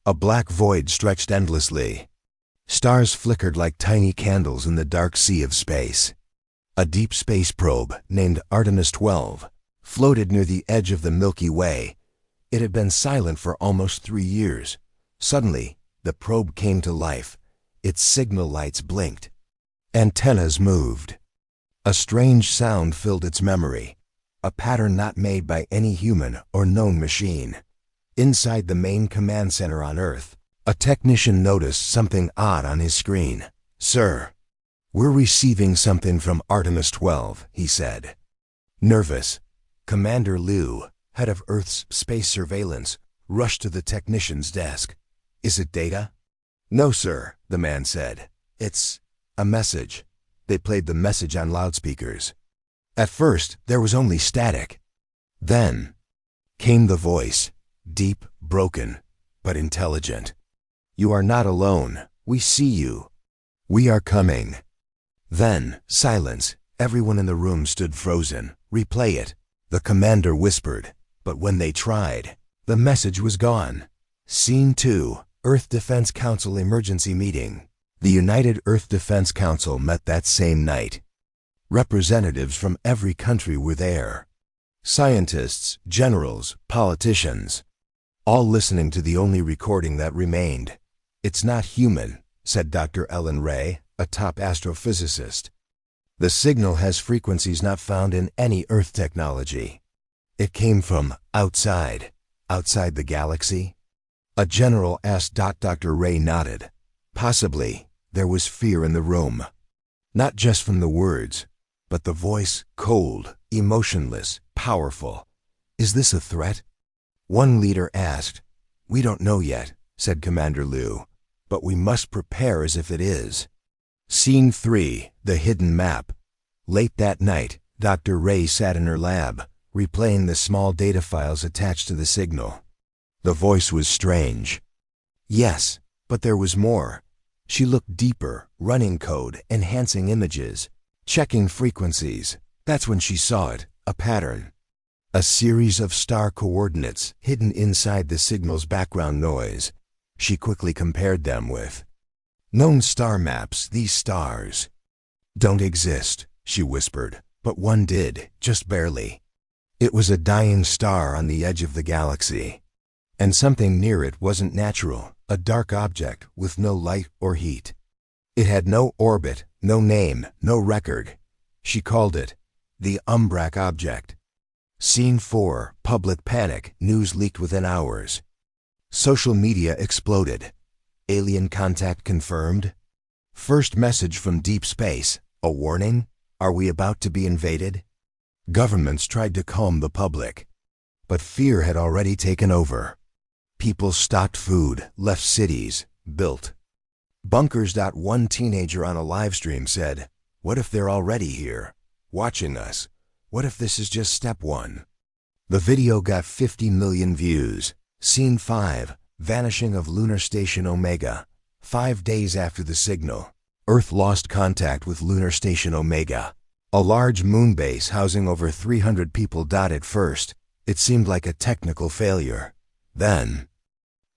A black void stretched endlessly. Stars flickered like tiny candles in the dark sea of space. A deep space probe, named Artemis 12, floated near the edge of the Milky Way. It had been silent for almost 3 years. Suddenly, the probe came to life. Its signal lights blinked. Antennas moved. A strange sound filled its memory, a pattern not made by any human or known machine. Inside the main command center on Earth, a technician noticed something odd on his screen. "Sir, we're receiving something from Artemis 12, he said. Nervous, Commander Liu, head of Earth's space surveillance, rushed to the technician's desk. "Is it data?" "No, sir," the man said. "It's a message." They played the message on loudspeakers. At first, there was only static. Then came the voice, deep, broken, but intelligent. "You are not alone. We see you. We are coming." Then, silence. Everyone in the room stood frozen. "Replay it," the commander whispered. But when they tried, the message was gone. Scene 2, Earth Defense Council Emergency Meeting. The United Earth Defense Council met that same night. Representatives from every country were there. Scientists, generals, politicians, all listening to the only recording that remained. "It's not human," said Dr. Ellen Ray, a top astrophysicist. "The signal has frequencies not found in any Earth technology. It came from outside the galaxy." A general asked. Dr. Ray nodded. Possibly. There was fear in the room. Not just from the words, but the voice, cold, emotionless, powerful. "Is this a threat?" One leader asked. "We don't know yet," said Commander Liu, "but we must prepare as if it is." Scene 3, The Hidden Map. Late that night, Dr. Ray sat in her lab, replaying the small data files attached to the signal. The voice was strange. Yes, but there was more. She looked deeper, running code, enhancing images, checking frequencies. That's when she saw it, a pattern. A series of star coordinates hidden inside the signal's background noise. She quickly compared them with known star maps. "These stars don't exist," she whispered, "but one did, just barely. It was a dying star on the edge of the galaxy. And something near it wasn't natural, a dark object with no light or heat. It had no orbit, no name, no record. She called it the Umbrak object." Scene 4, Public Panic. News leaked within hours. Social media exploded. Alien contact confirmed. First message from deep space. A warning? Are we about to be invaded? Governments tried to calm the public, but fear had already taken over. People stocked food, left cities, built bunkers. One teenager on a live stream said, "What if they're already here, watching us? What if this is just step 1? The video got 50 million views. Scene 5, Vanishing of Lunar Station Omega. 5 days after the signal, Earth lost contact with Lunar Station Omega, a large moon base housing over 300 people. At first, it seemed like a technical failure. Then,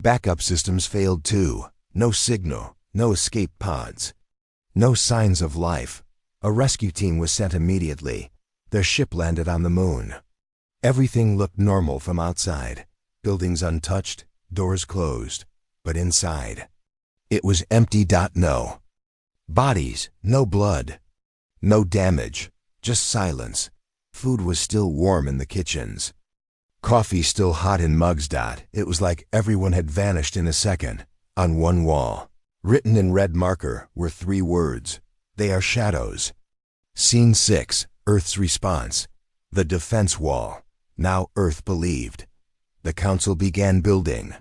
backup systems failed too. No signal, no escape pods, no signs of life. A rescue team was sent immediately. Their ship landed on the moon. Everything looked normal from outside. Buildings untouched, doors closed. But inside, it was empty. No bodies, no blood, no damage, just silence. Food was still warm in the kitchens. Coffee still hot in mugs. It was like everyone had vanished in a second. On one wall, written in red marker, were 3 words. "They are shadows." Scene 6, Earth's response. The defense wall. Now Earth believed. The Council began building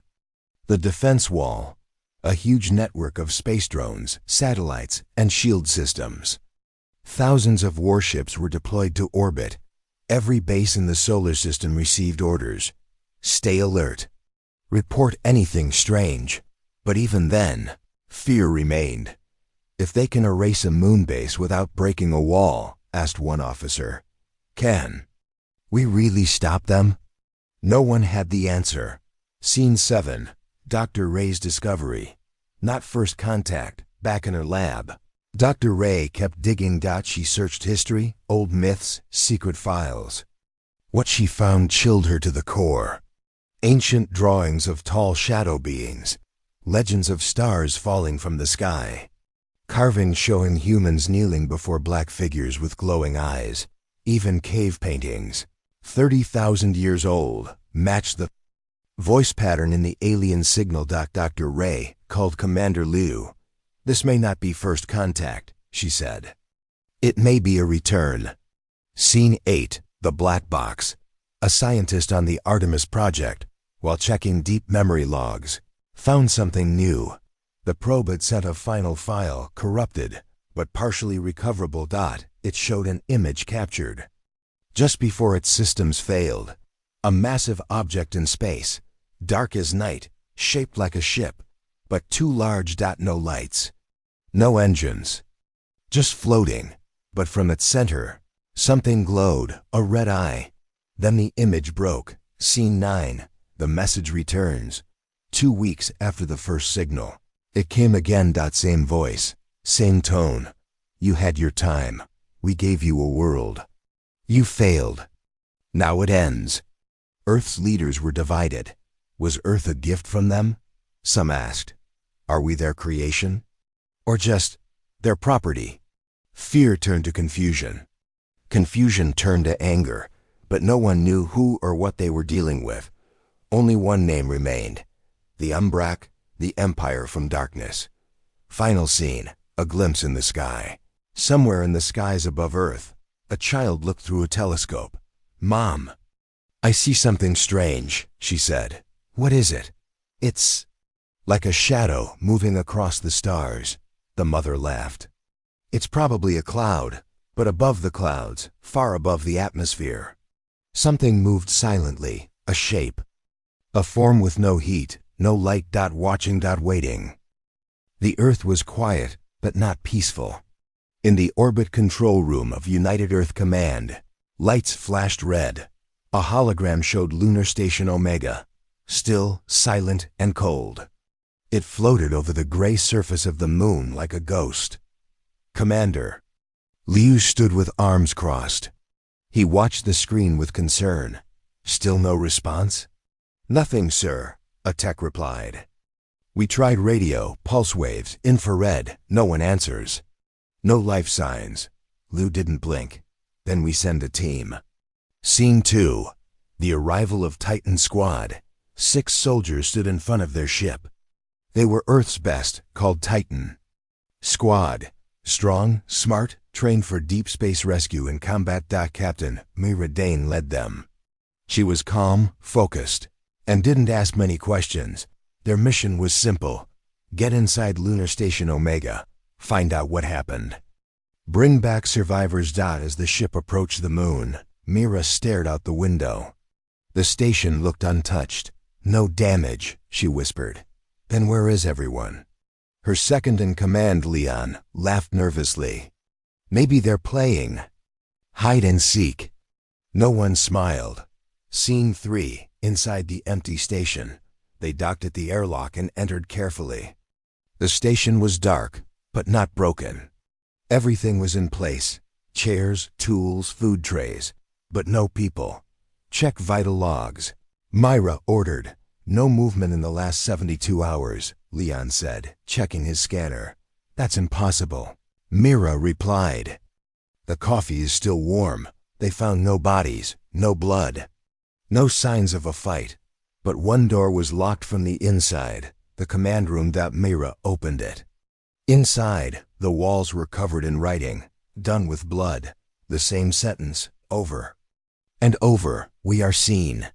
the defense wall, a huge network of space drones, satellites, and shield systems. Thousands of warships were deployed to orbit. Every base in the solar system received orders. Stay alert. Report anything strange. But even then, fear remained. "If they can erase a moon base without breaking a wall," asked one officer, "can we really stop them?" No one had the answer. Scene 7, Dr. Ray's discovery. Not first contact, back in her lab. Dr. Ray kept digging. She searched history, old myths, secret files. What she found chilled her to the core. Ancient drawings of tall shadow beings, legends of stars falling from the sky, carvings showing humans kneeling before black figures with glowing eyes, even cave paintings, 30,000 years old, matched the voice pattern in the alien signal. Dr. Ray called Commander Liu. This may not be first contact, she said. It may be a return. Scene 8, The Black Box. A scientist on the Artemis project, while checking deep memory logs, found something new. The probe had sent a final file, corrupted, but partially recoverable. It showed an image captured. Just before its systems failed, a massive object in space, dark as night, shaped like a ship, but too large. No lights, no engines, just floating. But from its center, something glowed, a red eye. Then the image broke. Scene 9, The message returns. 2 weeks after the first signal. It came again. Same voice, same tone. You had your time. We gave you a world. You failed. Now it ends. Earth's leaders were divided. Was Earth a gift from them? Some asked. Are we their creation? Or just their property? Fear turned to confusion. Confusion turned to anger, but no one knew who or what they were dealing with. Only one name remained. The Umbrak, the Empire from Darkness. Final scene, a glimpse in the sky. Somewhere in the skies above Earth, a child looked through a telescope. Mom, I see something strange, she said. What is it? It's like a shadow moving across the stars. The mother laughed. It's probably a cloud, but above the clouds, far above the atmosphere. Something moved silently, a shape. A form with no heat, no light. Watching. Waiting. The Earth was quiet, but not peaceful. In the orbit control room of United Earth Command, lights flashed red. A hologram showed Lunar Station Omega, still, silent, and cold. It floated over the gray surface of the moon like a ghost. Commander. Liu stood with arms crossed. He watched the screen with concern. Still no response? Nothing, sir, a tech replied. We tried radio, pulse waves, infrared. No one answers. No life signs. Liu didn't blink. Then we send a team. Scene 2. The arrival of Titan Squad. 6 soldiers stood in front of their ship. They were Earth's best, called Titan. Squad. Strong, smart, trained for deep space rescue and combat. Captain Mira Dane led them. She was calm, focused, and didn't ask many questions. Their mission was simple. Get inside Lunar Station Omega. Find out what happened. Bring back survivors. As the ship approached the moon, Mira stared out the window. The station looked untouched. No damage, she whispered. Then where is everyone? Her second-in-command, Leon, laughed nervously. Maybe they're playing hide and seek. No one smiled. Scene 3, inside the empty station. They docked at the airlock and entered carefully. The station was dark, but not broken. Everything was in place. Chairs, tools, food trays, but no people. Check vital logs. Myra ordered. No movement in the last 72 hours, Leon said, checking his scanner. That's impossible. Mira replied. The coffee is still warm. They found no bodies, no blood. No signs of a fight. But one door was locked from the inside, the command room. Mira opened it. Inside, the walls were covered in writing, done with blood. The same sentence, over and over, we are seen.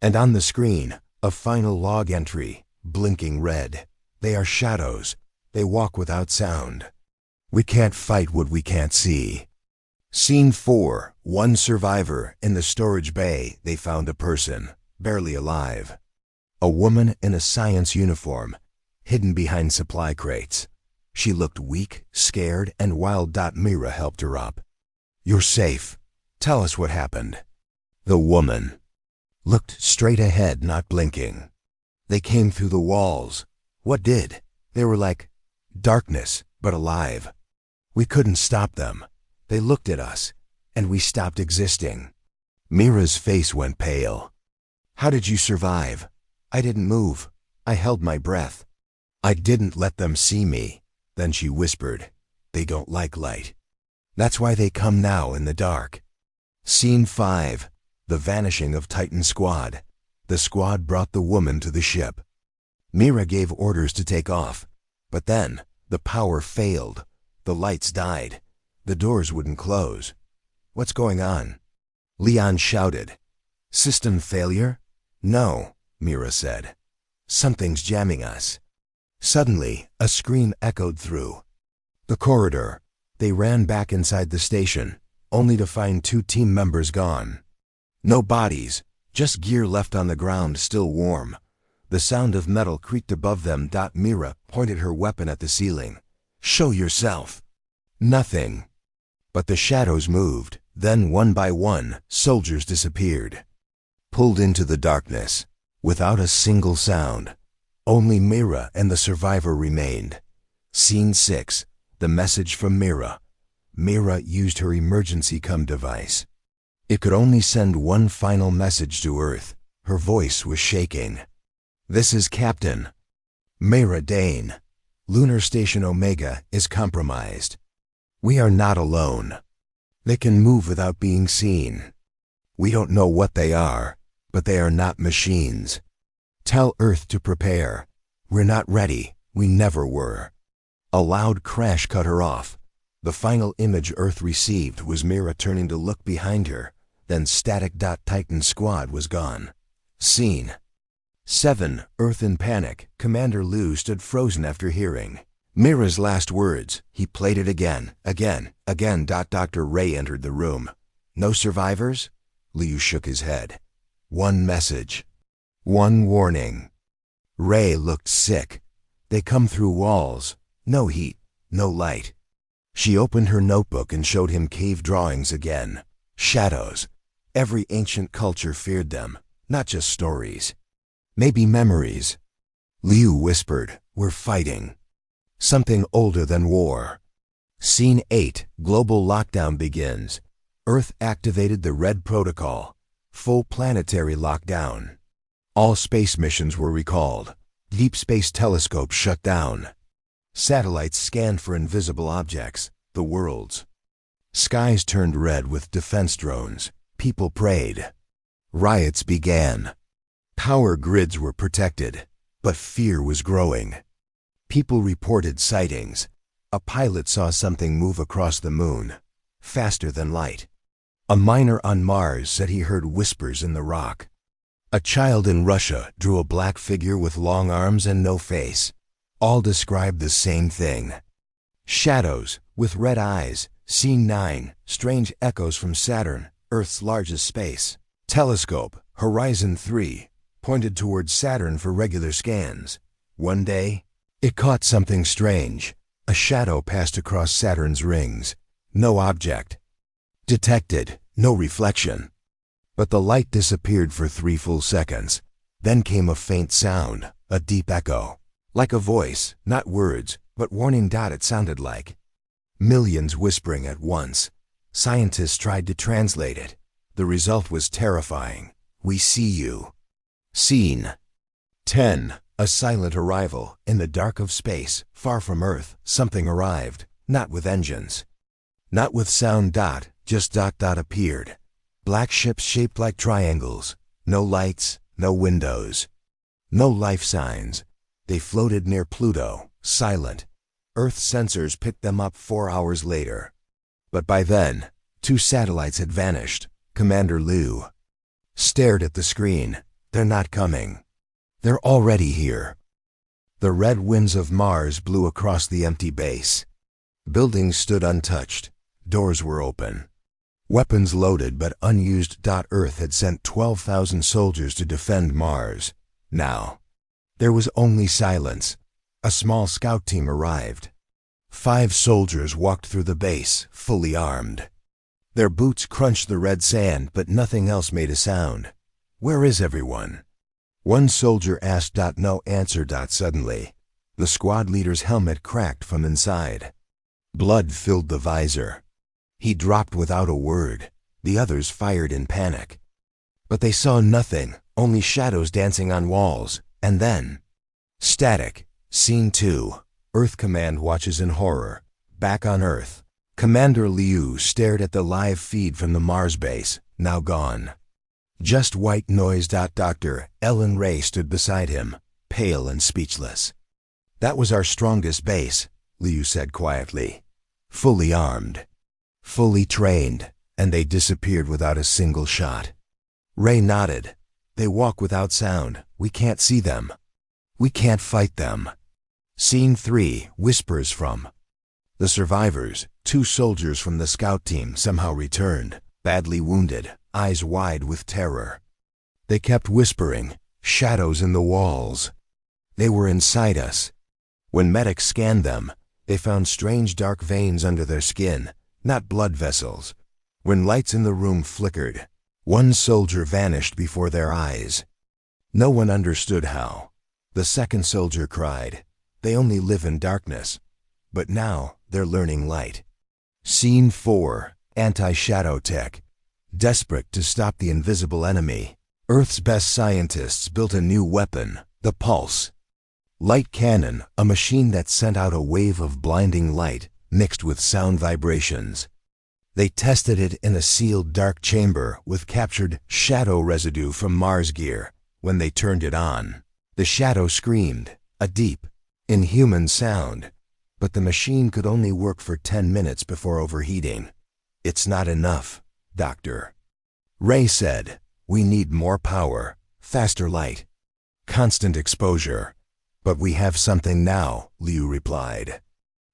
And on the screen, a final log entry, blinking red. They are shadows. They walk without sound. We can't fight what we can't see. Scene 4, one survivor. In the storage bay, they found a person, barely alive. A woman in a science uniform, hidden behind supply crates. She looked weak, scared, and wild. Mira helped her up. You're safe. Tell us what happened. The woman looked straight ahead, not blinking. They came through the walls. What did? They were like darkness, but alive. We couldn't stop them. They looked at us, and we stopped existing. Mira's face went pale. How did you survive? I didn't move. I held my breath. I didn't let them see me. Then she whispered, they don't like light. That's why they come now in the dark. Scene 5. The vanishing of Titan Squad. The squad brought the woman to the ship. Mira gave orders to take off, but then the power failed. The lights died. The doors wouldn't close. What's going on? Leon shouted. System failure? No, Mira said. Something's jamming us. Suddenly, a scream echoed through the corridor. They ran back inside the station, only to find 2 team members gone. No bodies, just gear left on the ground still warm. The sound of metal creaked above them. Mira pointed her weapon at the ceiling. Show yourself. Nothing. But the shadows moved. Then one by one, soldiers disappeared. Pulled into the darkness, without a single sound. Only Mira and the survivor remained. Scene 6. The message from Mira. Mira used her emergency comm device. It could only send one final message to Earth. Her voice was shaking. This is Captain Mira Dane. Lunar Station Omega is compromised. We are not alone. They can move without being seen. We don't know what they are, but they are not machines. Tell Earth to prepare. We're not ready. We never were. A loud crash cut her off. The final image Earth received was Mira turning to look behind her. Then static. Titan Squad was gone. Scene 7. Earth in panic. Commander Liu stood frozen after hearing Mira's last words. He played it again. Dr. Ray entered the room. No survivors? Liu shook his head. One message. One warning. Ray looked sick. They come through walls. No heat. No light. She opened her notebook and showed him cave drawings again. Shadows. Every ancient culture feared them. Not just stories. Maybe memories. Liu whispered, we're fighting. Something older than war. Scene 8. Global lockdown begins. Earth activated the Red Protocol. Full planetary lockdown. All space missions were recalled. Deep Space Telescope shut down. Satellites scanned for invisible objects, the worlds. Skies turned red with defense drones. People prayed. Riots began. Power grids were protected, but fear was growing. People reported sightings. A pilot saw something move across the moon, faster than light. A miner on Mars said he heard whispers in the rock. A child in Russia drew a black figure with long arms and no face. All described the same thing. Shadows with red eyes. Scene 9. Strange echoes from Saturn, Earth's largest space. Telescope, Horizon 3, pointed towards Saturn for regular scans. One day, it caught something strange. A shadow passed across Saturn's rings. No object detected, no reflection. But the light disappeared for 3 full seconds. Then came a faint sound, a deep echo. Like a voice, not words, but warning. It sounded like millions whispering at once. Scientists tried to translate it. The result was terrifying. We see you. Scene 10. A silent arrival. In the dark of space, far from Earth, something arrived. Not with engines. Not with sound. Just appeared. Black ships shaped like triangles. No lights, no windows. No life signs. They floated near Pluto, silent. Earth sensors picked them up 4 hours later. But by then, 2 satellites had vanished. Commander Liu stared at the screen. They're not coming. They're already here. The red winds of Mars blew across the empty base. Buildings stood untouched. Doors were open. Weapons loaded but unused. Earth had sent 12,000 soldiers to defend Mars. Now, there was only silence. A small scout team arrived. 5 soldiers walked through the base, fully armed. Their boots crunched the red sand, but nothing else made a sound. Where is everyone? One soldier asked. No answer. Suddenly, the squad leader's helmet cracked from inside. Blood filled the visor. He dropped without a word. The others fired in panic. But they saw nothing, only shadows dancing on walls, and then static. Scene 2. Earth Command watches in horror. Back on Earth, Commander Liu stared at the live feed from the Mars base, now gone. Just white noise. Dr. Ellen Ray stood beside him, pale and speechless. That was our strongest base, Liu said quietly. Fully armed, fully trained, and they disappeared without a single shot. Ray nodded. They walk without sound. We can't see them. We can't fight them. Scene 3. Whispers from the survivors. 2 soldiers from the scout team somehow returned, badly wounded, eyes wide with terror. They kept whispering, shadows in the walls. They were inside us. When medics scanned them, they found strange dark veins under their skin, not blood vessels. When lights in the room flickered, one soldier vanished before their eyes. No one understood how. The second soldier cried, "They only live in darkness." But now they're learning light. Scene 4. Anti-shadow tech. Desperate to stop the invisible enemy, Earth's best scientists built a new weapon, the Pulse. Light cannon, a machine that sent out a wave of blinding light mixed with sound vibrations. They tested it in a sealed dark chamber with captured shadow residue from Mars gear. When they turned it on, the shadow screamed, a deep, inhuman sound. But the machine could only work for 10 minutes before overheating. "It's not enough, Doctor." Ray said, "We need more power, faster light, constant exposure." "But we have something now," Liu replied.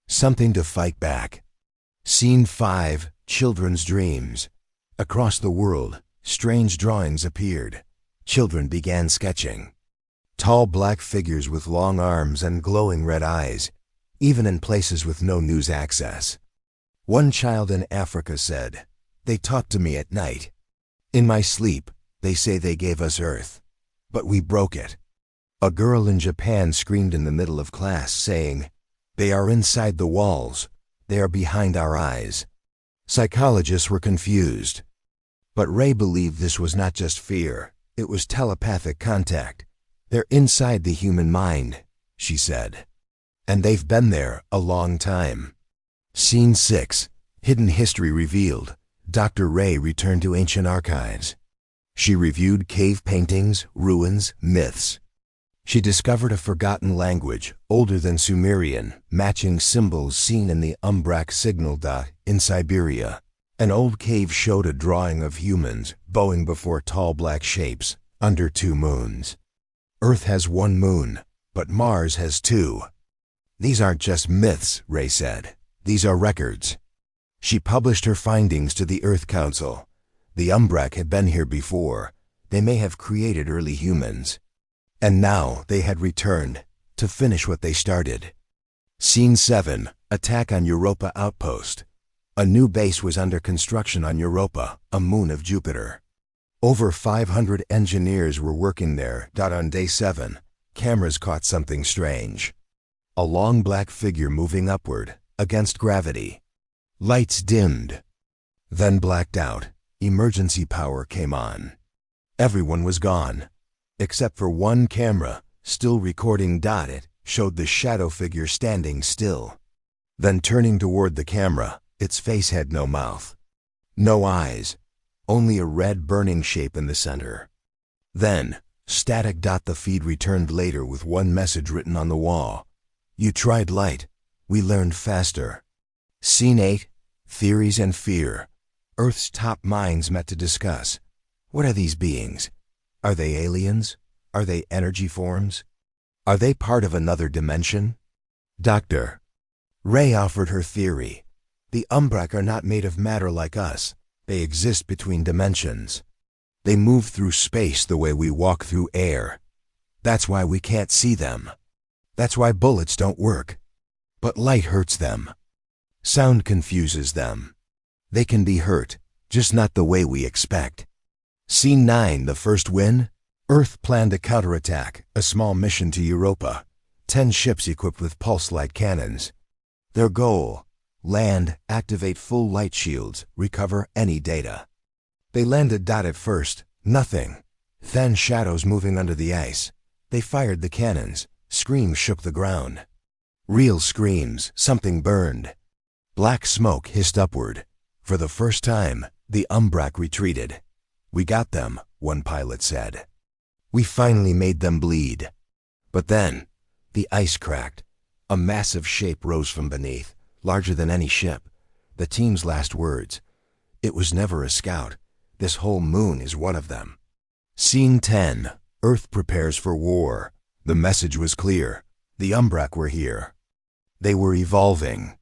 "Something to fight back." Scene 5. Children's dreams. Across the world, strange drawings appeared. Children began sketching. Tall black figures with long arms and glowing red eyes, even in places with no news access. One child in Africa said, "They talk to me at night. In my sleep, they say they gave us Earth, but we broke it." A girl in Japan screamed in the middle of class, saying, "They are inside the walls. They are behind our eyes." Psychologists were confused. But Ray believed this was not just fear, it was telepathic contact. "They're inside the human mind," she said. "And they've been there a long time." Scene 6. Hidden history revealed. Dr. Ray returned to ancient archives. She reviewed cave paintings, ruins, myths. She discovered a forgotten language, older than Sumerian, matching symbols seen in the Umbrak signal dot in Siberia. An old cave showed a drawing of humans bowing before tall black shapes under 2 moons. Earth has 1 moon, but Mars has 2. "These aren't just myths," Ray said. "These are records." She published her findings to the Earth Council. The Umbrak had been here before. They may have created early humans. And now they had returned to finish what they started. Scene 7. Attack on Europa Outpost. A new base was under construction on Europa, a moon of Jupiter. Over 500 engineers were working there. On day 7, cameras caught something strange. A long black figure moving upward, against gravity. Lights dimmed, then blacked out. Emergency power came on. Everyone was gone, except for one camera, still recording. It showed the shadow figure standing still. Then turning toward the camera, its face had no mouth, no eyes, only a red burning shape in the center. Then, static. The feed returned later with one message written on the wall. "You tried light. We learned faster." Scene 8. Theories and fear. Earth's top minds met to discuss. What are these beings? Are they aliens? Are they energy forms? Are they part of another dimension? Dr. Ray offered her theory. The Umbrak are not made of matter like us. They exist between dimensions. They move through space the way we walk through air. That's why we can't see them. That's why bullets don't work. But light hurts them. Sound confuses them. They can be hurt, just not the way we expect. Scene 9. The first win. Earth planned a counterattack, a small mission to Europa. 10 ships equipped with pulse-like cannons. Their goal: land, activate full light shields, recover any data. They landed. At first, nothing. Thin shadows moving under the ice. They fired the cannons. Screams shook the ground. Real screams. Something burned. Black smoke hissed upward. For the first time, the Umbrak retreated. "We got them," one pilot said. "We finally made them bleed." But then, the ice cracked. A massive shape rose from beneath, larger than any ship. The team's last words: "It was never a scout. This whole moon is one of them." Scene 10. Earth prepares for war. The message was clear. The Umbrak were here. They were evolving.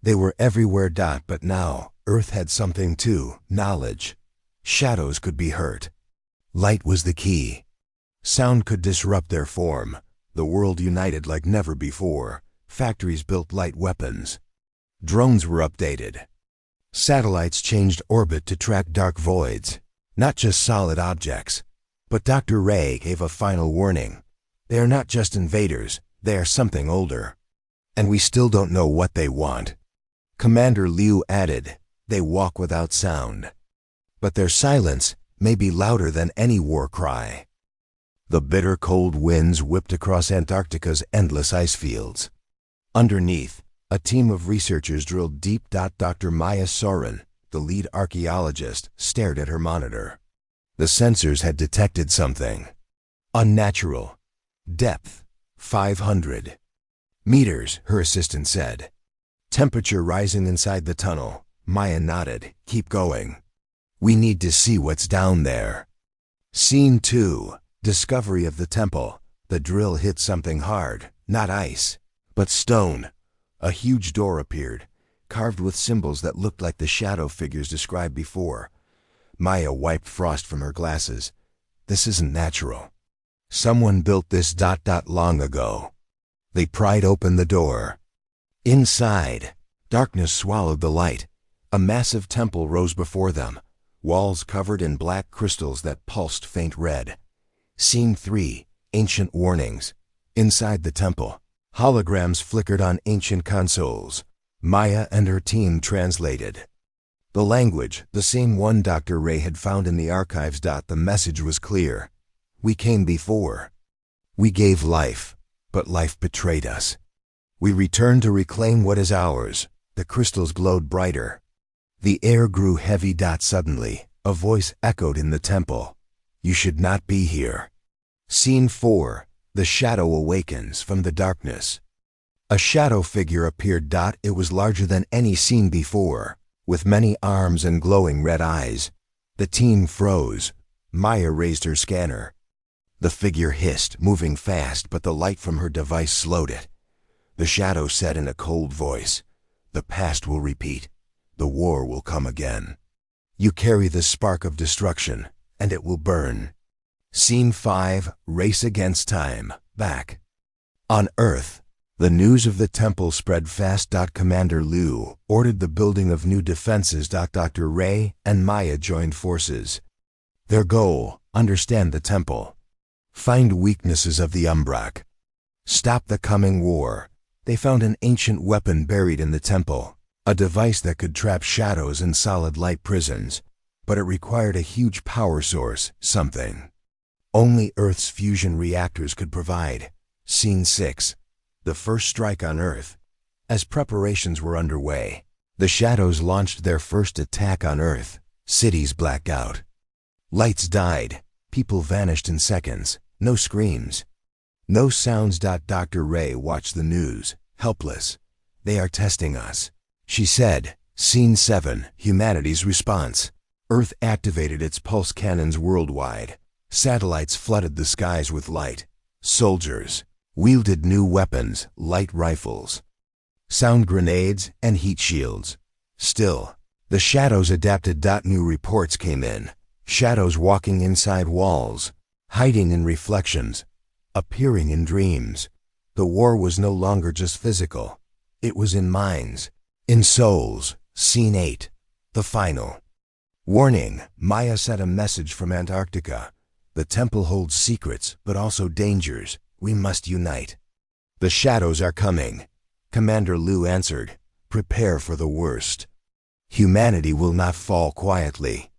They were everywhere. But now, Earth had something too: knowledge. Shadows could be hurt. Light was the key. Sound could disrupt their form. The world united like never before. Factories built light weapons. Drones were updated. Satellites changed orbit to track dark voids. Not just solid objects. But Dr. Ray gave a final warning. They are not just invaders, they are something older. And we still don't know what they want. Commander Liu added, "They walk without sound. But their silence may be louder than any war cry." The bitter cold winds whipped across Antarctica's endless ice fields. Underneath, a team of researchers drilled deep. Dr. Maya Soren, the lead archaeologist, stared at her monitor. The sensors had detected something unnatural. Depth: 500 meters, her assistant said. Temperature rising inside the tunnel. Maya nodded. "Keep going. We need to see what's down there." Scene 2. Discovery of the temple. The drill hit something hard, not ice, but stone. A huge door appeared, carved with symbols that looked like the shadow figures described before. Maya wiped frost from her glasses. "This isn't natural. Someone built this. Long ago." They pried open the door. Inside, darkness swallowed the light. A massive temple rose before them, walls covered in black crystals that pulsed faint red. Scene 3. Ancient warnings. Inside the temple, holograms flickered on ancient consoles. Maya and her team translated. The language, the same one Dr. Ray had found in the archives. The message was clear. "We came before. We gave life, but life betrayed us. We return to reclaim what is ours." The crystals glowed brighter. The air grew heavy. Suddenly, a voice echoed in the temple. "You should not be here." Scene 4. The shadow awakens from the darkness. A shadow figure appeared. It was larger than any seen before, with many arms and glowing red eyes. The team froze. Maya raised her scanner. The figure hissed, moving fast, but the light from her device slowed it. The shadow said in a cold voice, "The past will repeat. The war will come again. You carry the spark of destruction, and it will burn." Scene 5. Race against time. Back on Earth, the news of the temple spread fast. Commander Liu ordered the building of new defenses. Dr. Ray and Maya joined forces. Their goal: understand the temple. Find weaknesses of the Umbrak. Stop the coming war. They found an ancient weapon buried in the temple, a device that could trap shadows in solid light prisons. But it required a huge power source, something only Earth's fusion reactors could provide. Scene 6. The first strike on Earth. As preparations were underway, the shadows launched their first attack on Earth. Cities blacked out. Lights died. People vanished in seconds. No screams. No sounds. Dr. Ray watched the news, helpless. "They are testing us," she said. Scene 7. Humanity's response. Earth activated its pulse cannons worldwide. Satellites flooded the skies with light. Soldiers wielded new weapons, light rifles, sound grenades, and heat shields. Still, the shadows adapted. New reports came in. Shadows walking inside walls, hiding in reflections, appearing in dreams. The war was no longer just physical. It was in minds, in souls. Scene 8. The final. Warning: Maya sent a message from Antarctica. The temple holds secrets, but also dangers. We must unite. The shadows are coming. Commander Liu answered. Prepare for the worst. Humanity will not fall quietly.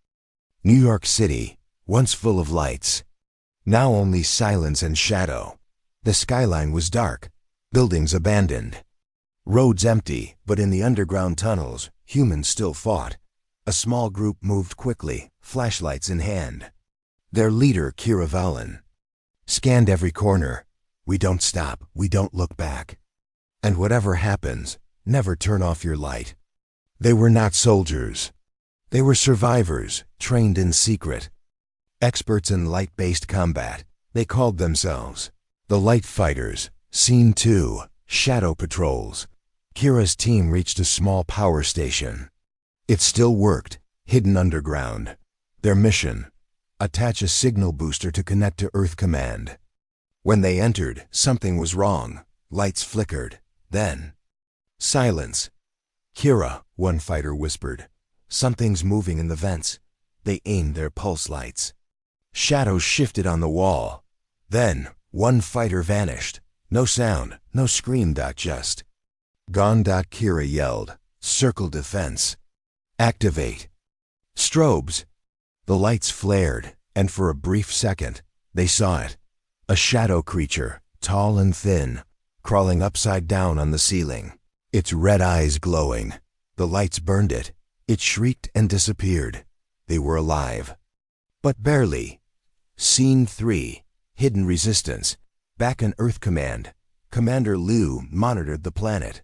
New York City, once full of lights. Now only silence and shadow. The skyline was dark, buildings abandoned. Roads empty, but in the underground tunnels, humans still fought. A small group moved quickly, flashlights in hand. Their leader, Kira Valen, scanned every corner. We don't stop, we don't look back. And whatever happens, never turn off your light. They were not soldiers. They were survivors, trained in secret. Experts in light-based combat, they called themselves the Light Fighters. Scene 2, Shadow Patrols. Kira's team reached a small power station. It still worked, hidden underground. Their mission: attach a signal booster to connect to Earth Command. When they entered, something was wrong. Lights flickered. Then, silence. Kira, one fighter whispered. Something's moving in the vents. They aimed their pulse lights. Shadows shifted on the wall. Then, one fighter vanished. No sound, no scream. Just gone. Kira yelled. Circle defense. Activate. Strobes. The lights flared, and for a brief second, they saw it. A shadow creature, tall and thin, crawling upside down on the ceiling. Its red eyes glowing. The lights burned it. It shrieked and disappeared. They were alive. But barely. Scene 3, Hidden Resistance. Back in Earth Command, Commander Liu monitored the planet.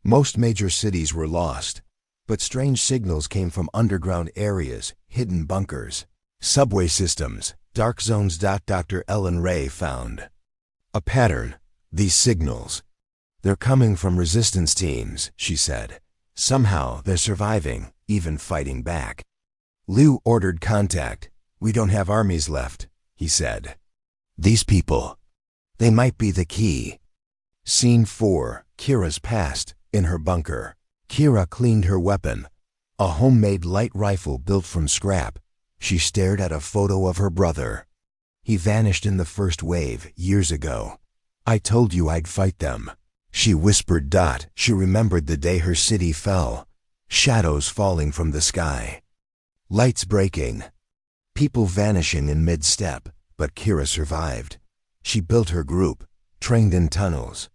Most major cities were lost, but strange signals came from underground areas, hidden bunkers, subway systems, dark zones. Dr. Ellen Ray found a pattern. These signals, they're coming from resistance teams, she said. Somehow they're surviving, even fighting back. Liu ordered contact. We don't have armies left, he said. These people, they might be the key. Scene 4, Kira's past, in her bunker. Kira cleaned her weapon, a homemade light rifle built from scrap. She stared at a photo of her brother. He vanished in the first wave years ago. I told you I'd fight them, she whispered. She remembered the day her city fell. Shadows falling from the sky. Lights breaking. People vanishing in mid-step, but Kira survived. She built her group, trained in tunnels,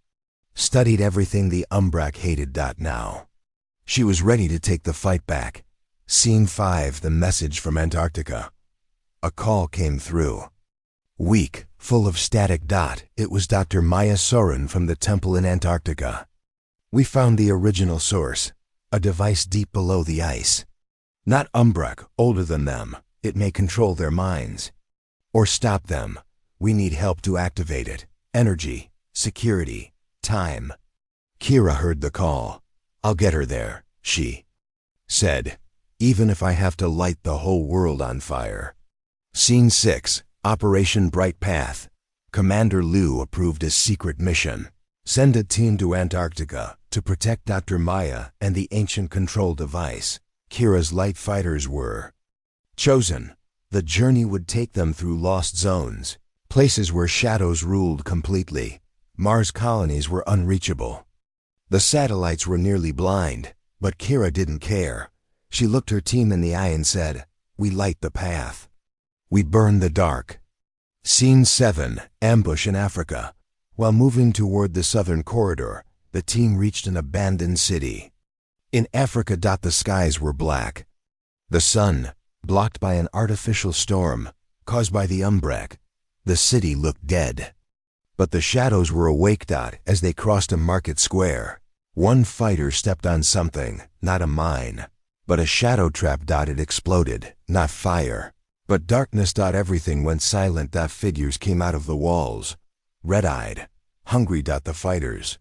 studied everything the Umbrak hated. Now, she was ready to take the fight back. Scene 5, The Message from Antarctica. A call came through. Weak, full of static. It was Dr. Maya Soren from the temple in Antarctica. We found the original source, a device deep below the ice. Not Umbrak, older than them. It may control their minds. Or stop them. We need help to activate it. Energy, security, time. Kira heard the call. I'll get her there, she said, even if I have to light the whole world on fire. Scene 6, Operation Bright Path. Commander Liu approved a secret mission. Send a team to Antarctica to protect Dr. Maya and the ancient control device. Kira's light fighters were chosen. The journey would take them through lost zones, places where shadows ruled completely. Mars colonies were unreachable. The satellites were nearly blind, but Kira didn't care. She looked her team in the eye and said, we light the path. We burn the dark. Scene 7, Ambush in Africa. While moving toward the southern corridor, the team reached an abandoned city. In Africa. The skies were black. The sun, blocked by an artificial storm caused by the Umbrak. The city looked dead. But the shadows were awake. As they crossed a market square, one fighter stepped on something, not a mine, but a shadow trap. It exploded, not fire, but darkness. Everything went silent. Figures came out of the walls, red-eyed, hungry. The fighters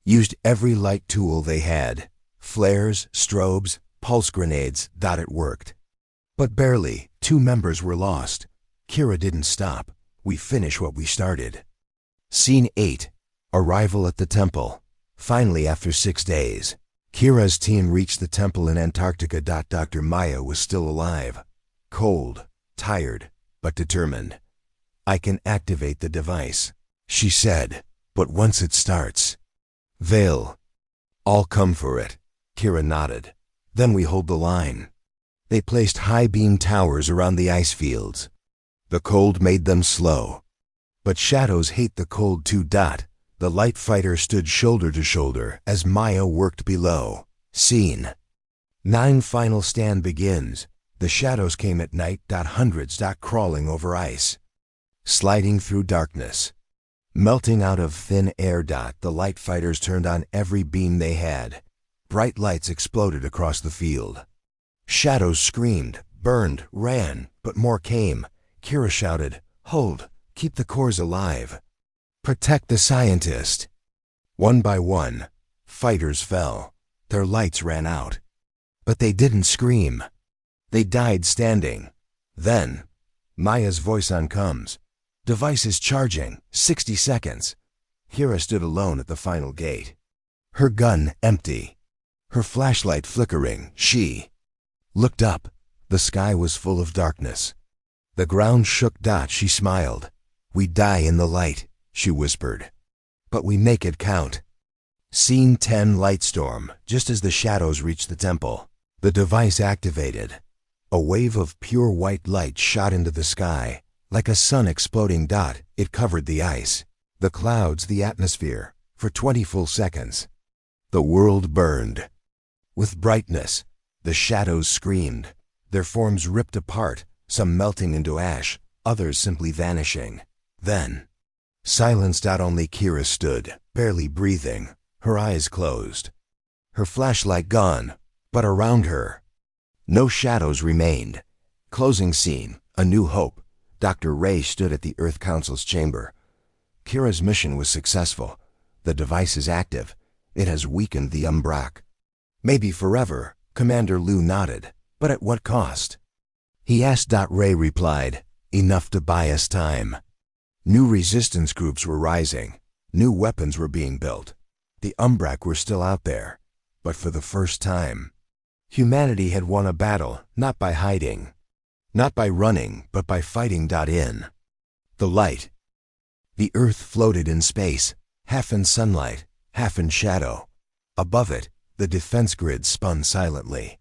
used every light tool they had, flares, strobes, pulse grenades. It worked. But barely. 2 members were lost. Kira didn't stop. We finish what we started. Scene 8, Arrival at the temple. Finally, after 6 days, Kira's team reached the temple in Antarctica. Dr. Maya was still alive, cold, tired, but determined. I can activate the device, she said, but once it starts, they'll all come for it. Kira nodded. Then we hold the line. They placed high beam towers around the ice fields. The cold made them slow. But shadows hate the cold too. The light fighter stood shoulder to shoulder as Maya worked below. Scene 9. Final stand begins. The shadows came at night. Hundreds. Crawling over ice. Sliding through darkness. Melting out of thin air. The light fighters turned on every beam they had. Bright lights exploded across the field. Shadows screamed, burned, ran, but more came. Kira shouted, "Hold! Keep the cores alive! Protect the scientist!" One by one, fighters fell. Their lights ran out. But they didn't scream. They died standing. Then, Maya's voice on comes. "Device is charging. 60 seconds. Kira stood alone at the final gate. Her gun empty. Her flashlight flickering. She looked up. The sky was full of darkness. The ground shook. She smiled. "We die in the light," she whispered. "But we make it count." Scene 10. Lightstorm. Just as the shadows reached the temple, the device activated. A wave of pure white light shot into the sky. Like a sun exploding. It covered the ice, the clouds, the atmosphere, for 20 full seconds. The world burned. With brightness, the shadows screamed, their forms ripped apart, some melting into ash, others simply vanishing. Then, silence. Only Kira stood, barely breathing, her eyes closed. Her flashlight gone, but around her, no shadows remained. Closing scene. A New Hope. Dr. Ray stood at the Earth Council's chamber. Kira's mission was successful. The device is active. It has weakened the Umbrak. Maybe forever, Commander Liu nodded. But at what cost? He asked. Ray replied, "Enough to buy us time." New resistance groups were rising. New weapons were being built. The Umbrak were still out there. But for the first time, humanity had won a battle, not by hiding. Not by running, but by fighting. In the light, the Earth floated in space, half in sunlight, half in shadow. Above it, the defense grid spun silently.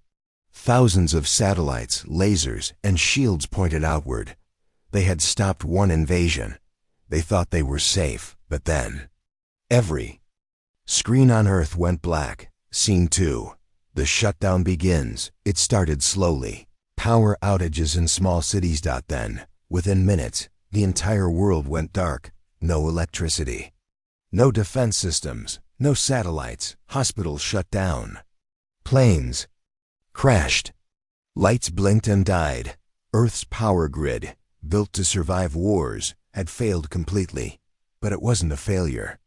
Thousands of satellites, lasers, and shields pointed outward. They had stopped one invasion. They thought they were safe, but then, every screen on Earth went black. Scene 2. The shutdown begins. It started slowly. Power outages in small cities. Then, within minutes, the entire world went dark. No electricity. No defense systems. No satellites. Hospitals shut down. Planes crashed. Lights blinked and died. Earth's power grid, built to survive wars, had failed completely. But it wasn't a failure.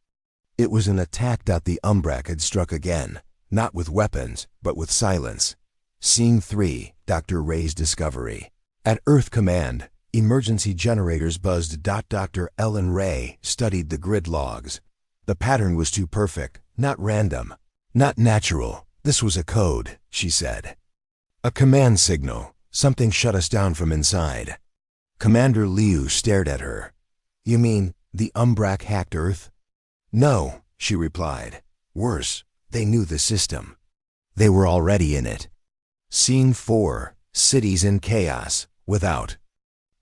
It was an attack. The Umbrak had struck again, not with weapons, but with silence. Scene 3. Dr. Ray's discovery. At Earth Command, emergency generators buzzed. Dr. Ellen Ray studied the grid logs. The pattern was too perfect, not random, not natural. This was a code, she said. A command signal. Something shut us down from inside. Commander Liu stared at her. "You mean the Umbrak hacked Earth?" "No," she replied. "Worse, they knew the system. They were already in it." Scene 4. Cities in chaos. Without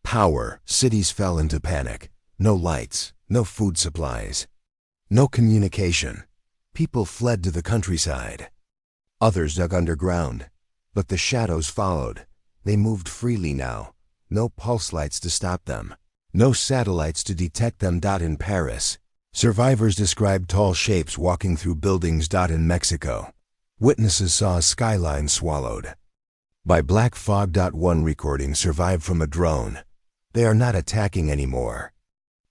power, cities fell into panic. No lights, no food supplies, no communication. People fled to the countryside. Others dug underground. But the shadows followed. They moved freely now. No pulse lights to stop them. No satellites to detect them. In Paris, survivors described tall shapes walking through buildings. In Mexico, witnesses saw a skyline swallowed by black fog. One recording survived from a drone. They are not attacking anymore.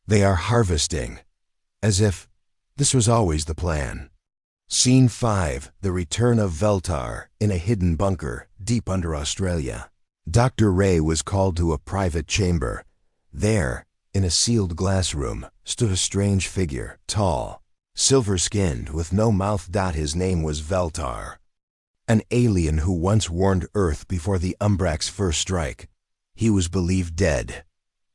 They are harvesting. As if this was always the plan. Scene 5. The return of Veltar, in a hidden bunker, deep under Australia. Dr. Ray was called to a private chamber. There, in a sealed glass room, stood a strange figure, tall, silver-skinned, with no mouth. His name was Veltar. An alien who once warned Earth before the Umbrak's first strike. He was believed dead.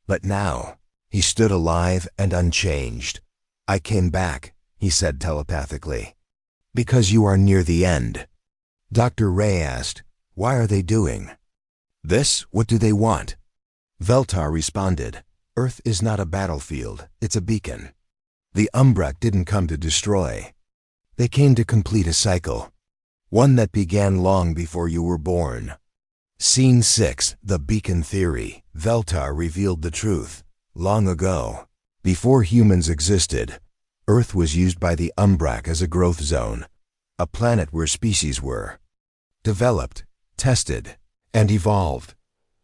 But now, He stood alive and unchanged. "I came back," he said telepathically. "Because you are near the end." Dr. Ray asked, "Why are they doing this? What do they want?" Veltar responded, "Earth is not a battlefield, it's a beacon. The Umbrak didn't come to destroy. They came to complete a cycle. One that began long before you were born." Scene 6, The Beacon Theory. Veltar revealed the truth. Long ago, before humans existed, Earth was used by the Umbrak as a growth zone, a planet where species were developed, tested, and evolved.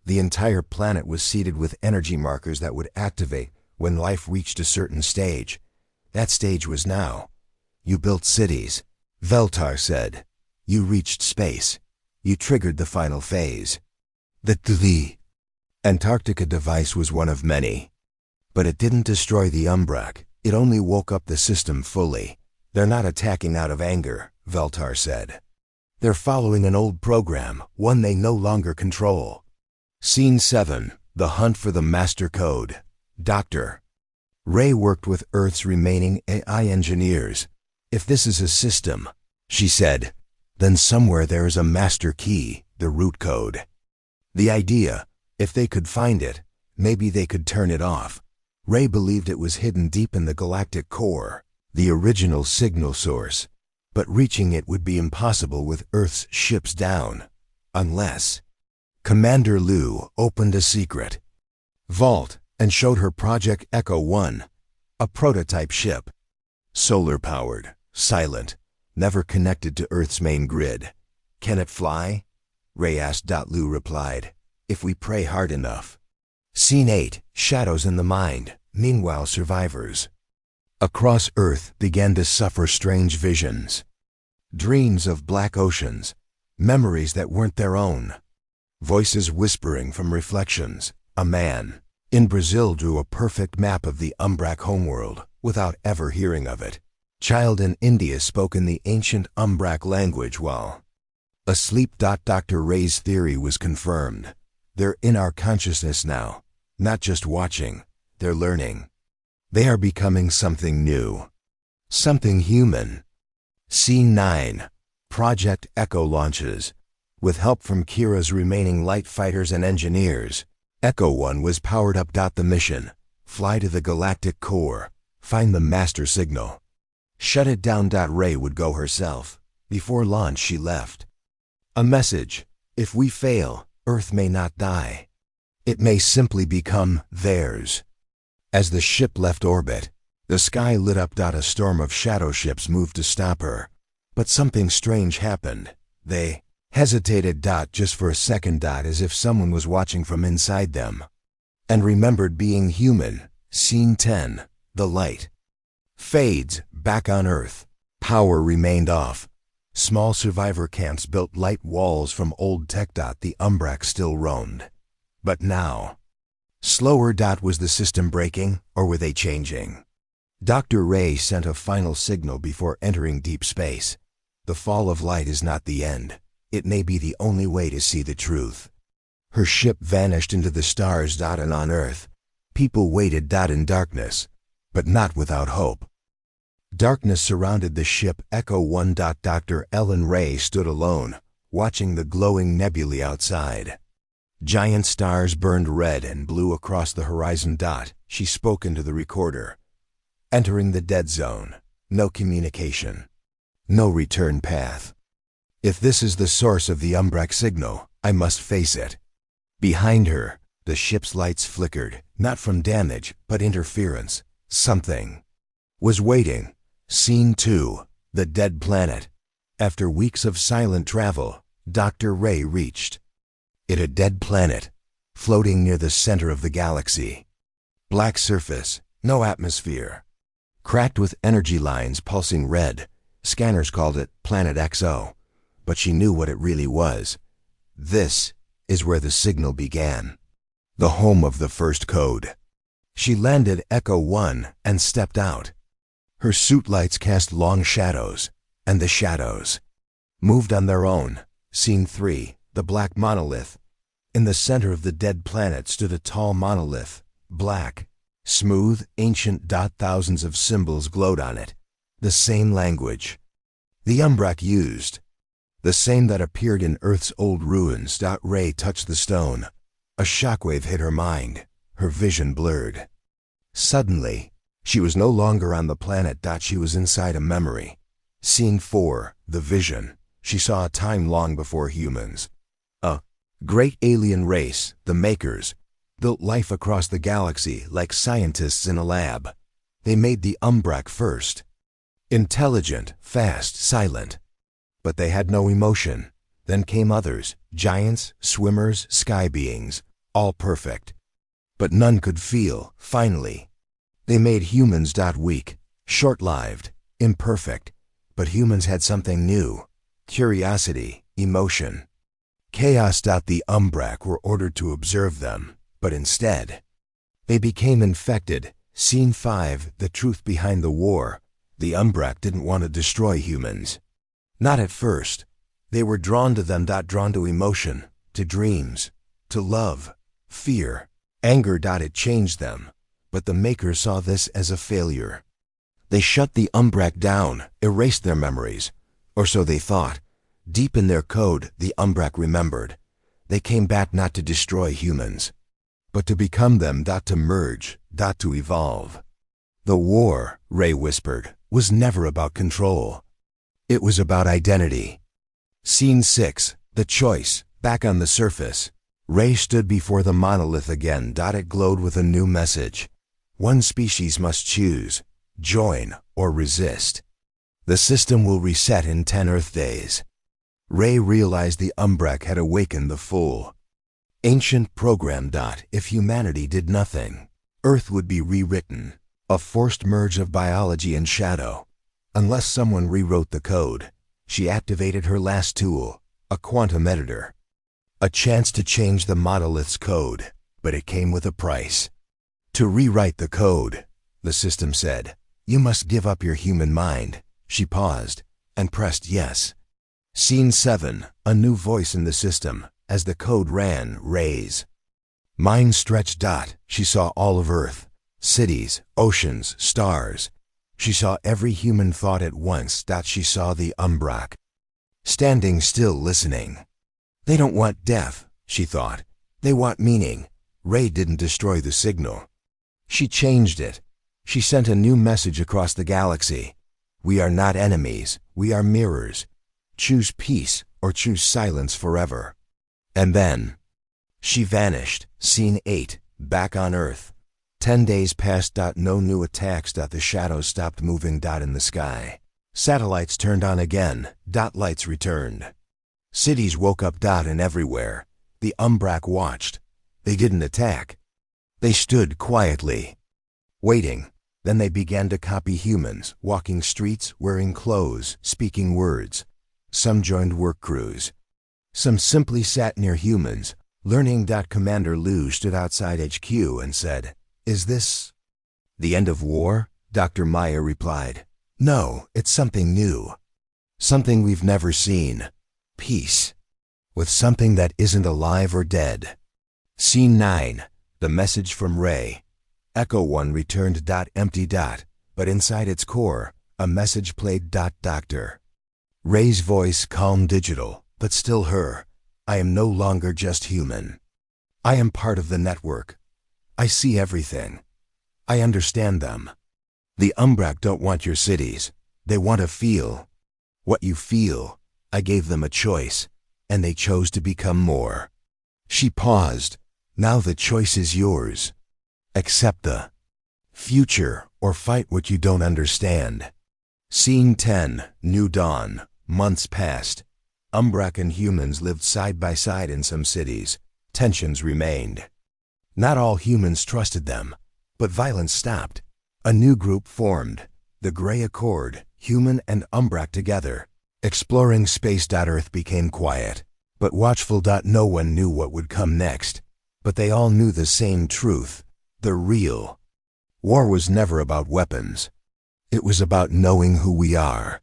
The entire planet was seeded with energy markers that would activate when life reached a certain stage. That stage was now. You built cities, Veltar said. You reached space. You triggered the final phase. The Antarctica device was one of many. But it didn't destroy the Umbrak. It only woke up the system fully. They're not attacking out of anger, Veltar said. They're following an old program, one they no longer control. Scene 7, The Hunt for the Master Code. Dr. Ray worked with Earth's remaining AI engineers. "If this is a system," she said, "then somewhere there is a master key, the root code. The idea, if they could find it, maybe they could turn it off." Ray believed it was hidden deep in the galactic core, the original signal source, but reaching it would be impossible with Earth's ships down, unless Commander Liu opened a secret vault and showed her Project Echo 1, a prototype ship. Solar-powered, silent, never connected to Earth's main grid. "Can it fly?" Ray asked. Liu replied, "If we pray hard enough." Scene 8, Shadows in the Mind. Meanwhile, survivors across Earth began to suffer strange visions. Dreams of black oceans, memories that weren't their own. Voices whispering from reflections. A man in Brazil drew a perfect map of the Umbrak homeworld without ever hearing of it. Child in India spoke in the ancient Umbrak language while asleep. Dr. Ray's theory was confirmed. They're in our consciousness now, not just watching, they're learning. They are becoming something new, something human. Scene 9, Project Echo launches. With help from Kira's remaining light fighters and engineers, Echo 1 was powered up. The mission: fly to the galactic core, find the master signal, shut it down. Ray would go herself. Before launch she left a message: if we fail, Earth may not die. It may simply become theirs. As the ship left orbit, the sky lit up. A storm of shadow ships moved to stop her. But something strange happened. They hesitated. Just for a second. As if someone was watching from inside them and remembered being human. Scene 10, The Light fades. Back on Earth, power remained off. Small survivor camps built light walls from old tech. The Umbrak still roamed. But now, slower. Was the system breaking, or were they changing? Dr. Ray sent a final signal before entering deep space. The fall of light is not the end. It may be the only way to see the truth. Her ship vanished into the stars. And on Earth, people waited. In darkness, but not without hope. Darkness surrounded the ship Echo 1. Dr. Ellen Ray stood alone, watching the glowing nebulae outside. Giant stars burned red and blue across the horizon. She spoke into the recorder. Entering the dead zone. No communication. No return path. If this is the source of the Umbrak signal, I must face it. Behind her, the ship's lights flickered, not from damage, but interference. Something was waiting. Scene 2, The Dead Planet. After weeks of silent travel, Dr. Ray reached it. A dead planet, floating near the center of the galaxy. Black surface, no atmosphere. Cracked with energy lines pulsing red. Scanners called it Planet XO, but she knew what it really was. This is where the signal began. The home of the first code. She landed Echo 1 and stepped out. Her suit lights cast long shadows, and the shadows moved on their own. Scene 3, The Black Monolith. In the center of the dead planet stood a tall monolith, black, Smooth, ancient. Thousands of symbols glowed on it. The same language the Umbrak used. The same that appeared in Earth's old ruins. Ray touched the stone. A shockwave hit her mind. Her vision blurred. Suddenly, she was no longer on the planet. She was inside a memory. Scene 4, the vision. She saw a time long before humans. A great alien race, the Makers, built life across the galaxy like scientists in a lab. They made the Umbrak first. Intelligent, fast, silent. But they had no emotion. Then came others, giants, swimmers, sky beings, all perfect. But none could feel, finally. They made humans. Weak, short-lived, imperfect. But humans had something new. Curiosity, emotion. Chaos. The Umbrak were ordered to observe them, but instead, they became infected. Scene 5, the truth behind the war. The Umbrak didn't want to destroy humans. Not at first. They were drawn to them. Drawn to emotion, to dreams, to love, fear, anger. It changed them. But the Makers saw this as a failure. They shut the Umbrak down, erased their memories. Or so they thought. Deep in their code, the Umbrak remembered. They came back not to destroy humans, but to become them. To merge, to evolve. The war, Ray whispered, was never about control. It was about identity. Scene 6, the choice. Back on the surface, Ray stood before the monolith again. It glowed with a new message. One species must choose, join or resist. The system will reset in 10 Earth days. Ray realized the Umbrak had awakened the full ancient program. If humanity did nothing, Earth would be rewritten, a forced merge of biology and shadow. Unless someone rewrote the code, she activated her last tool, a quantum editor. A chance to change the monolith's code, but it came with a price. To rewrite the code, the system said, you must give up your human mind. She paused and pressed yes. Scene 7, a new voice in the system. As the code ran, Ray's mind stretched. She saw all of Earth, cities, oceans, stars. She saw every human thought at once. She saw the Umbrak standing still, listening. They don't want death, she thought. They want meaning. Ray didn't destroy the signal. She changed it. She sent a new message across the galaxy. We are not enemies, we are mirrors. Choose peace or choose silence forever. And then, she vanished. Scene 8, back on Earth. 10 days passed. No new attacks. The shadows stopped moving. In the sky, satellites turned on again. Lights returned. Cities woke up. And everywhere, the Umbrak watched. They didn't attack. They stood quietly, waiting. Then they began to copy humans, walking streets, wearing clothes, speaking words. Some joined work crews. Some simply sat near humans, learning. Commander Liu stood outside HQ and said, "Is this the end of war?" Dr. Maya replied, "No, it's something new. Something we've never seen. Peace. With something that isn't alive or dead." Scene 9. The message from Ray. Echo 1 returned. Empty. But inside its core, a message played. Doctor. Ray's voice, calm, digital, but still her. I am no longer just human. I am part of the network. I see everything. I understand them. The Umbrak don't want your cities. They want to feel what you feel. I gave them a choice, and they chose to become more. She paused. Now the choice is yours. Accept the future or fight what you don't understand. Scene 10. New dawn. Months passed. Umbrak and humans lived side by side in some cities. Tensions remained. Not all humans trusted them, but violence stopped. A new group formed, the Grey Accord, human and Umbrak together. Exploring space. Earth became quiet, but watchful. No one knew what would come next, but they all knew the same truth, the real. War was never about weapons. It was about knowing who we are.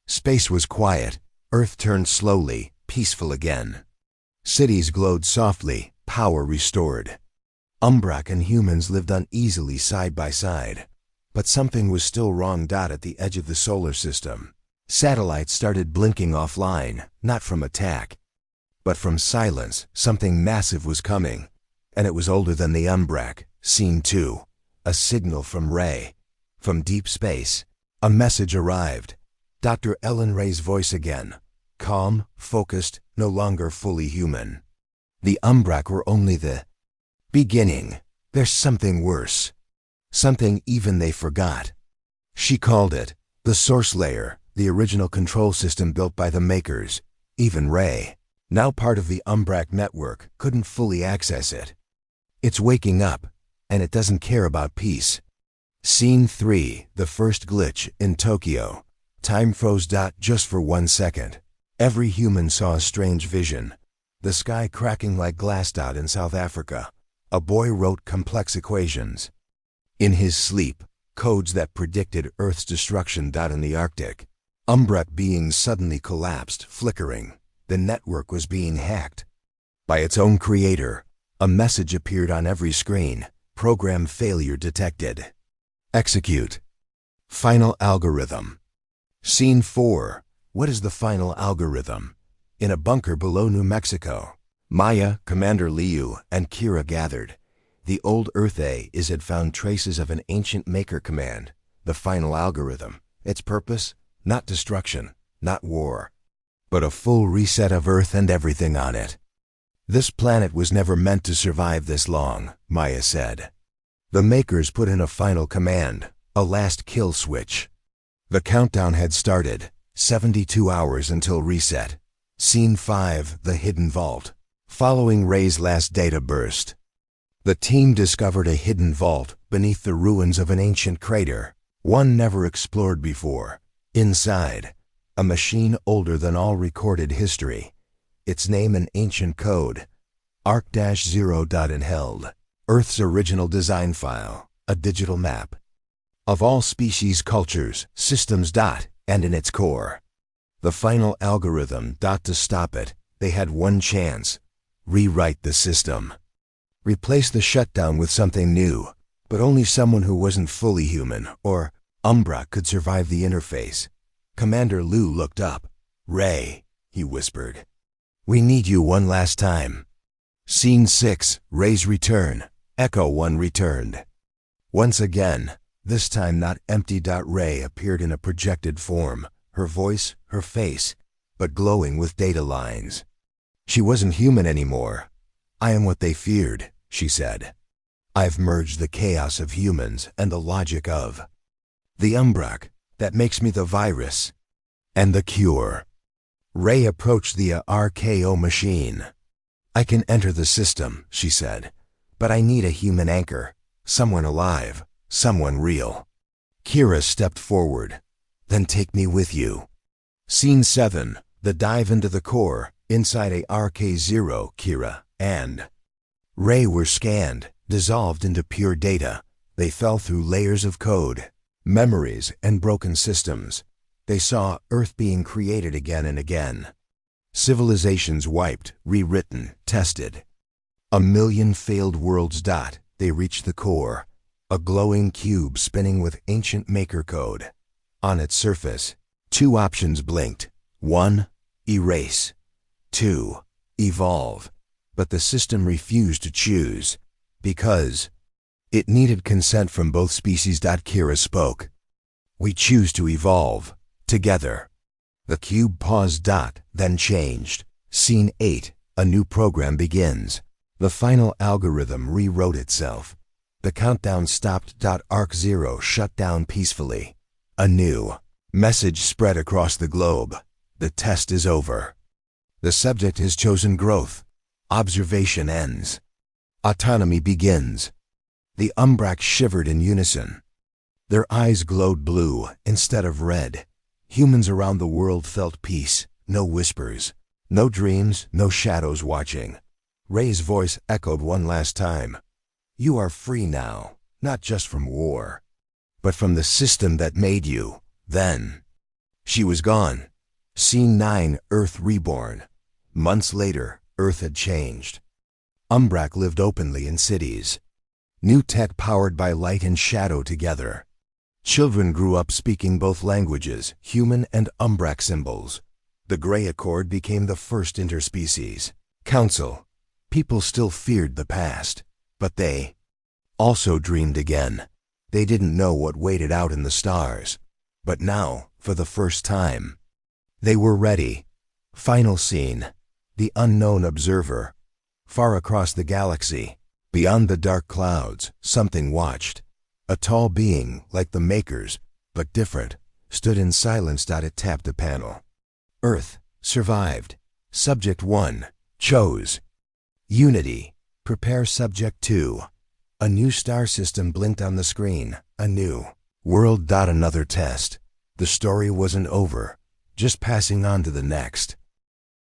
Space was quiet. Earth turned slowly, peaceful again. Cities glowed softly, power restored. Umbrak and humans lived uneasily side by side. But something was still wrong. At the edge of the solar system, satellites started blinking offline, not from attack, but from silence. Something massive was coming, and it was older than the Umbrak. Scene 2. A signal from Ray. From deep space, a message arrived. Dr. Ellen Ray's voice again. Calm, focused, no longer fully human. The Umbrak were only the beginning. There's something worse. Something even they forgot. She called it the source layer, the original control system built by the makers. Even Ray, now part of the Umbrak network, couldn't fully access it. It's waking up, and it doesn't care about peace. Scene 3. The first glitch in Tokyo. Time froze. Just for 1 second. Every human saw a strange vision. The sky cracking like glass. In South Africa, a boy wrote complex equations. In his sleep, codes that predicted Earth's destruction. In the Arctic, Umbrak beings suddenly collapsed, flickering. The network was being hacked by its own creator. A message appeared on every screen. Program failure detected. Execute. Final algorithm. Scene 4. What is the final algorithm? In a bunker below New Mexico, Maya, Commander Liu, and Kira gathered. The old Earth AIs had found traces of an ancient maker command. The final algorithm. Its purpose? Not destruction, not war, but a full reset of Earth and everything on it. This planet was never meant to survive this long, Maya said. The makers put in a final command, a last kill switch. The countdown had started, 72 hours until reset. Scene 5. The hidden vault. Following Ray's last data burst, the team discovered a hidden vault beneath the ruins of an ancient crater, one never explored before. Inside, a machine older than all recorded history. Its name an ancient code, ARC-0. Held Earth's original design file, a digital map of all species, cultures, systems. And in its core, the final algorithm. To stop it, they had one chance. Rewrite the system. Replace the shutdown with something new, but only someone who wasn't fully human, or Umbrak, could survive the interface. Commander Liu looked up. Ray, he whispered. We need you one last time. Scene 6. Ray's return. Echo 1 returned. Once again, this time not empty. Ray appeared in a projected form, her voice, her face, but glowing with data lines. She wasn't human anymore. I am what they feared, she said. I've merged the chaos of humans and the logic of the Umbrak. That makes me the virus and the cure. Ray approached the RKO machine. I can enter the system, she said, but I need a human anchor, someone alive, someone real. Kira stepped forward. Then take me with you. Scene 7. The dive into the core. Inside a RK0, Kira and Ray were scanned, dissolved into pure data. They fell through layers of code, memories, and broken systems. They saw Earth being created again and again. Civilizations wiped, rewritten, tested. A million failed worlds. They reached the core, a glowing cube spinning with ancient maker code. On its surface, 2 options blinked. 1. Erase. 2. Evolve. But the system refused to choose, because it needed consent from both species. Kira spoke. We choose to evolve, together. The cube paused. Then changed. Scene 8. A new program begins. The final algorithm rewrote itself. The countdown stopped. ARC-0 shut down peacefully. A new message spread across the globe. The test is over. The subject has chosen growth. Observation ends. Autonomy begins. The Umbrak shivered in unison. Their eyes glowed blue instead of red. Humans around the world felt peace. No whispers. No dreams, no shadows watching. Ray's voice echoed one last time. You are free now, not just from war, but from the system that made you. Then she was gone. Scene 9. Earth reborn. Months later, Earth had changed. Umbrak lived openly in cities. New tech powered by light and shadow together. Children grew up speaking both languages, human and Umbrak symbols. The Gray Accord became the first interspecies council. People still feared the past, but they also dreamed again. They didn't know what waited out in the stars. But now, for the first time, they were ready. Final scene. The unknown observer. Far across the galaxy, beyond the dark clouds, something watched. A tall being, like the Makers, but different, stood in silence. It tapped a panel. Earth, survived. Subject 1, chose. Unity, prepare. Subject 2. A new star system blinked on the screen. A new world. Another test. The story wasn't over, just passing on to the next.